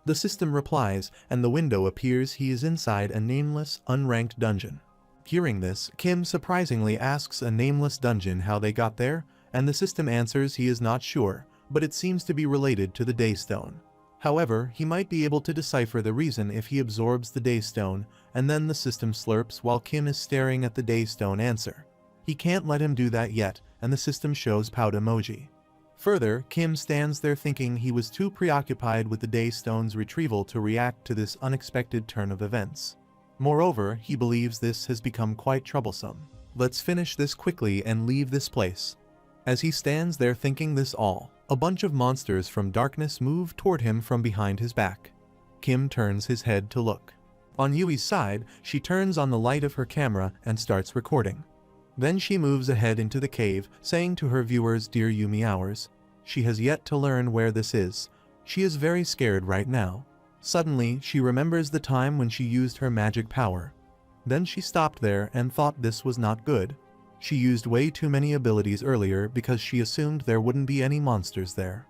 The System replies, and the window appears he is inside a nameless, unranked dungeon. Hearing this, Kim surprisingly asks a nameless dungeon how they got there, and the System answers he is not sure, but it seems to be related to the Daystone. However, he might be able to decipher the reason if he absorbs the Daystone, and then the System slurps while Kim is staring at the Daystone answer. He can't let him do that yet, and the System shows pout emoji. Further, Kim stands there thinking he was too preoccupied with the Daystone's retrieval to react to this unexpected turn of events. Moreover, he believes this has become quite troublesome. Let's finish this quickly and leave this place. As he stands there thinking this all, a bunch of monsters from darkness move toward him from behind his back. Kim turns his head to look. On Yui's side, she turns on the light of her camera and starts recording. Then she moves ahead into the cave, saying to her viewers, "Dear Yumi Hours," she has yet to learn where this is. She is very scared right now. Suddenly, she remembers the time when she used her magic power. Then she stopped there and thought this was not good. She used way too many abilities earlier because she assumed there wouldn't be any monsters there.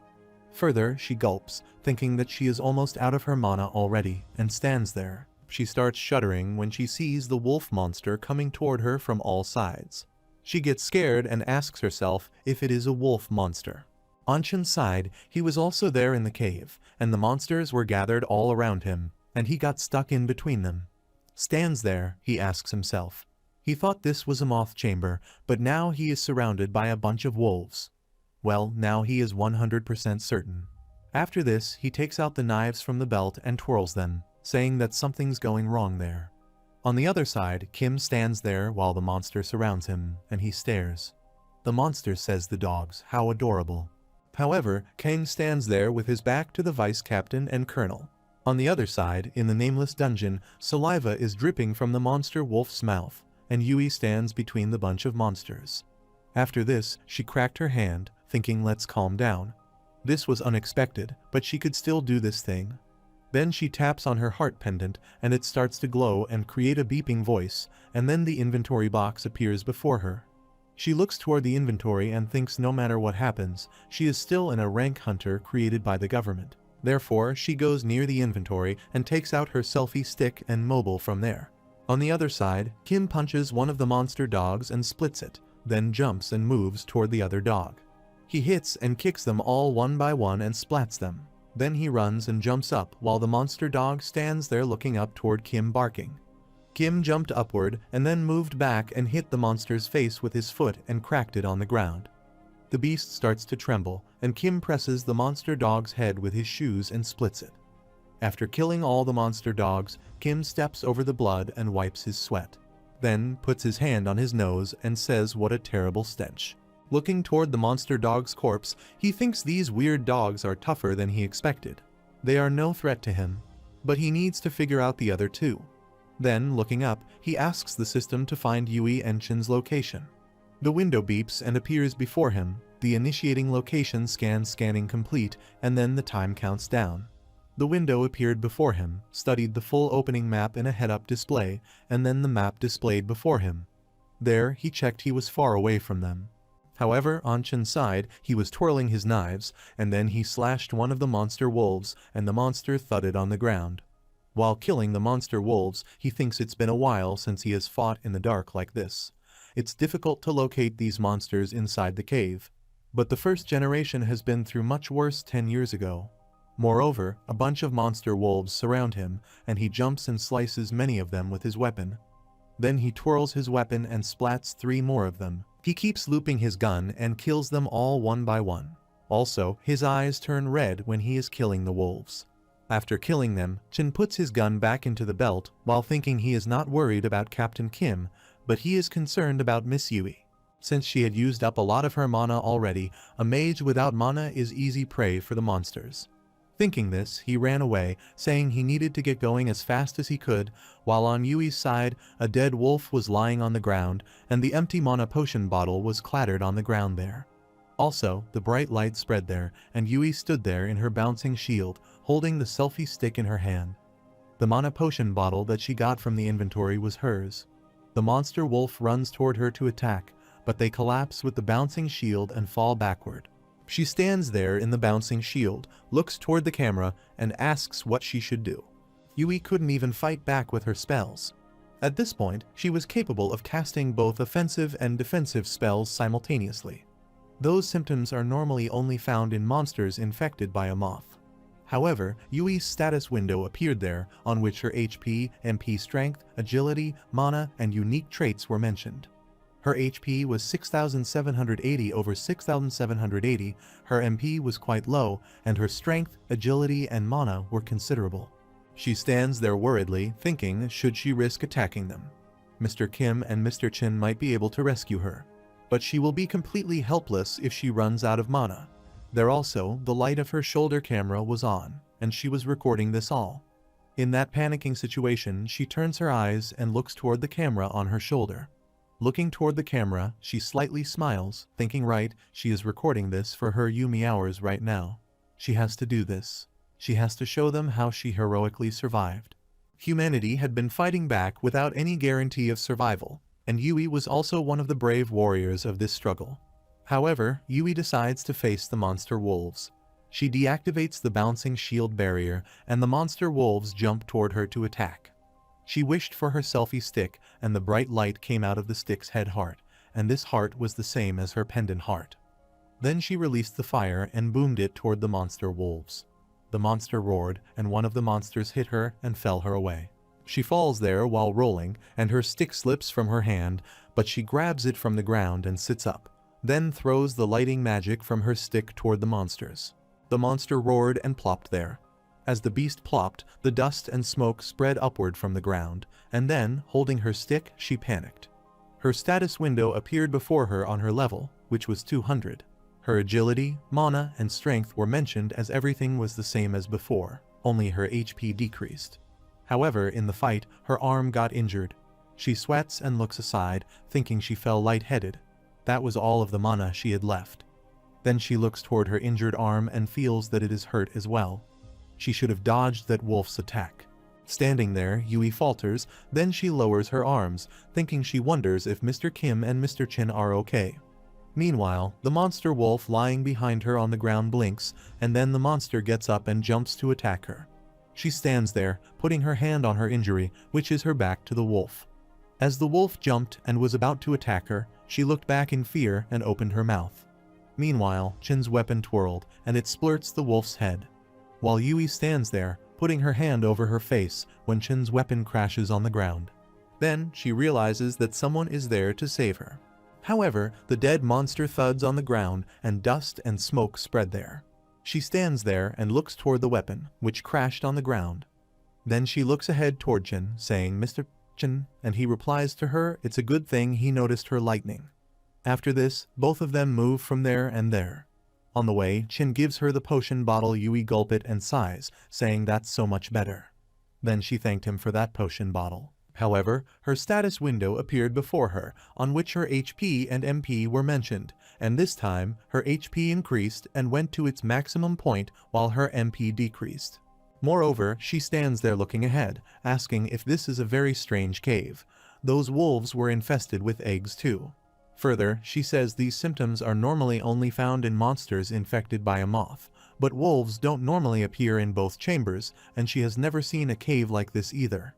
Further, she gulps, thinking that she is almost out of her mana already, and stands there. She starts shuddering when she sees the wolf monster coming toward her from all sides. She gets scared and asks herself if it is a wolf monster. On Chin's side, he was also there in the cave, and the monsters were gathered all around him, and he got stuck in between them. Stands there, he asks himself. He thought this was a moth chamber, but now he is surrounded by a bunch of wolves. Well, now he is 100% certain. After this, he takes out the knives from the belt and twirls them, saying that something's going wrong there. On the other side, Kim stands there while the monster surrounds him, and he stares. The monster says the dogs, how adorable. However, Kang stands there with his back to the vice captain and colonel. On the other side, in the nameless dungeon, saliva is dripping from the monster wolf's mouth, and Yui stands between the bunch of monsters. After this, she cracked her hand, thinking let's calm down. This was unexpected, but she could still do this thing. Then she taps on her heart pendant and it starts to glow and create a beeping voice, and then the inventory box appears before her. She looks toward the inventory and thinks no matter what happens, she is still in a rank hunter created by the government. Therefore, she goes near the inventory and takes out her selfie stick and mobile from there. On the other side, Kim punches one of the monster dogs and splits it, then jumps and moves toward the other dog. He hits and kicks them all one by one and splats them. Then he runs and jumps up while the monster dog stands there looking up toward Kim barking. Kim jumped upward and then moved back and hit the monster's face with his foot and cracked it on the ground. The beast starts to tremble, and Kim presses the monster dog's head with his shoes and splits it. After killing all the monster dogs, Kim steps over the blood and wipes his sweat. Then puts his hand on his nose and says what a terrible stench. Looking toward the monster dog's corpse, he thinks these weird dogs are tougher than he expected. They are no threat to him, but he needs to figure out the other two. Then, looking up, he asks the system to find Yui and Chin's location. The window beeps and appears before him, the initiating location scanning complete, and then the time counts down. The window appeared before him, studied the full opening map in a head-up display, and then the map displayed before him. There, he checked he was far away from them. However, on Chin's side, he was twirling his knives, and then he slashed one of the monster wolves, and the monster thudded on the ground. While killing the monster wolves, he thinks it's been a while since he has fought in the dark like this. It's difficult to locate these monsters inside the cave. But the first generation has been through much worse 10 years ago. Moreover, a bunch of monster wolves surround him, and he jumps and slices many of them with his weapon. Then he twirls his weapon and splats 3 more of them. He keeps looping his gun and kills them all one by one. Also, his eyes turn red when he is killing the wolves. After killing them, Chin puts his gun back into the belt while thinking he is not worried about Captain Kim, but he is concerned about Miss Yui. Since she had used up a lot of her mana already, a mage without mana is easy prey for the monsters. Thinking this, he ran away, saying he needed to get going as fast as he could, while on Yui's side, a dead wolf was lying on the ground, and the empty mana potion bottle was clattered on the ground there. Also, the bright light spread there, and Yui stood there in her bouncing shield, holding the selfie stick in her hand. The mana potion bottle that she got from the inventory was hers. The monster wolf runs toward her to attack, but they collapse with the bouncing shield and fall backward. She stands there in the bouncing shield, looks toward the camera, and asks what she should do. Yui couldn't even fight back with her spells. At this point, she was capable of casting both offensive and defensive spells simultaneously. Those symptoms are normally only found in monsters infected by a moth. However, Yui's status window appeared there, on which her HP, MP strength, agility, mana, and unique traits were mentioned. Her HP was 6,780 over 6,780, her MP was quite low, and her strength, agility, and mana were considerable. She stands there worriedly, thinking should she risk attacking them. Mr. Kim and Mr. Chin might be able to rescue her, but she will be completely helpless if she runs out of mana. There also, the light of her shoulder camera was on, and she was recording this all. In that panicking situation, she turns her eyes and looks toward the camera on her shoulder. Looking toward the camera, she slightly smiles, thinking right, she is recording this for her Yumi hours right now. She has to do this. She has to show them how she heroically survived. Humanity had been fighting back without any guarantee of survival, and Yui was also one of the brave warriors of this struggle. However, Yui decides to face the monster wolves. She deactivates the bouncing shield barrier, and the monster wolves jump toward her to attack. She wished for her selfie stick, and the bright light came out of the stick's head heart, and this heart was the same as her pendant heart. Then she released the fire and boomed it toward the monster wolves. The monster roared, and one of the monsters hit her and fell her away. She falls there while rolling, and her stick slips from her hand, but she grabs it from the ground and sits up, then throws the lighting magic from her stick toward the monsters. The monster roared and plopped there. As the beast plopped, the dust and smoke spread upward from the ground, and then, holding her stick, she panicked. Her status window appeared before her on her level, which was 200. Her agility, mana, and strength were mentioned as everything was the same as before, only her HP decreased. However, in the fight, her arm got injured. She sweats and looks aside, thinking she fell lightheaded. That was all of the mana she had left. Then she looks toward her injured arm and feels that it is hurt as well. She should have dodged that wolf's attack. Standing there, Yui falters, then she lowers her arms, thinking she wonders if Mr. Kim and Mr. Chin are okay. Meanwhile, the monster wolf lying behind her on the ground blinks, and then the monster gets up and jumps to attack her. She stands there, putting her hand on her injury, which is her back to the wolf. As the wolf jumped and was about to attack her, she looked back in fear and opened her mouth. Meanwhile, Chin's weapon twirled, and it splurts the wolf's head. While Yui stands there, putting her hand over her face when Chin's weapon crashes on the ground. Then, she realizes that someone is there to save her. However, the dead monster thuds on the ground, and dust and smoke spread there. She stands there and looks toward the weapon, which crashed on the ground. Then she looks ahead toward Chin, saying, "Mr. Chin," and he replies to her, "It's a good thing he noticed her lightning." After this, both of them move from there and there. On the way, Chin gives her the potion bottle. Yui gulp it and sighs, saying that's so much better. Then she thanked him for that potion bottle. However, her status window appeared before her, on which her HP and MP were mentioned, and this time, her HP increased and went to its maximum point while her MP decreased. Moreover, she stands there looking ahead, asking if this is a very strange cave. Those wolves were infested with eggs too. Further, she says these symptoms are normally only found in monsters infected by a moth, but wolves don't normally appear in both chambers, and she has never seen a cave like this either.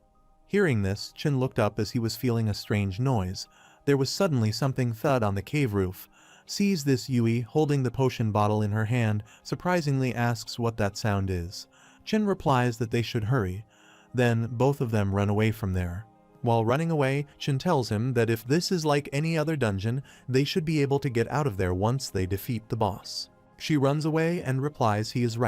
Hearing this, Chin looked up as he was feeling a strange noise. There was suddenly something thud on the cave roof. Sees this, Yui, holding the potion bottle in her hand, surprisingly asks what that sound is. Chin replies that they should hurry. Then, both of them run away from there. While running away, Chin tells him that if this is like any other dungeon, they should be able to get out of there once they defeat the boss. She runs away and replies he is right.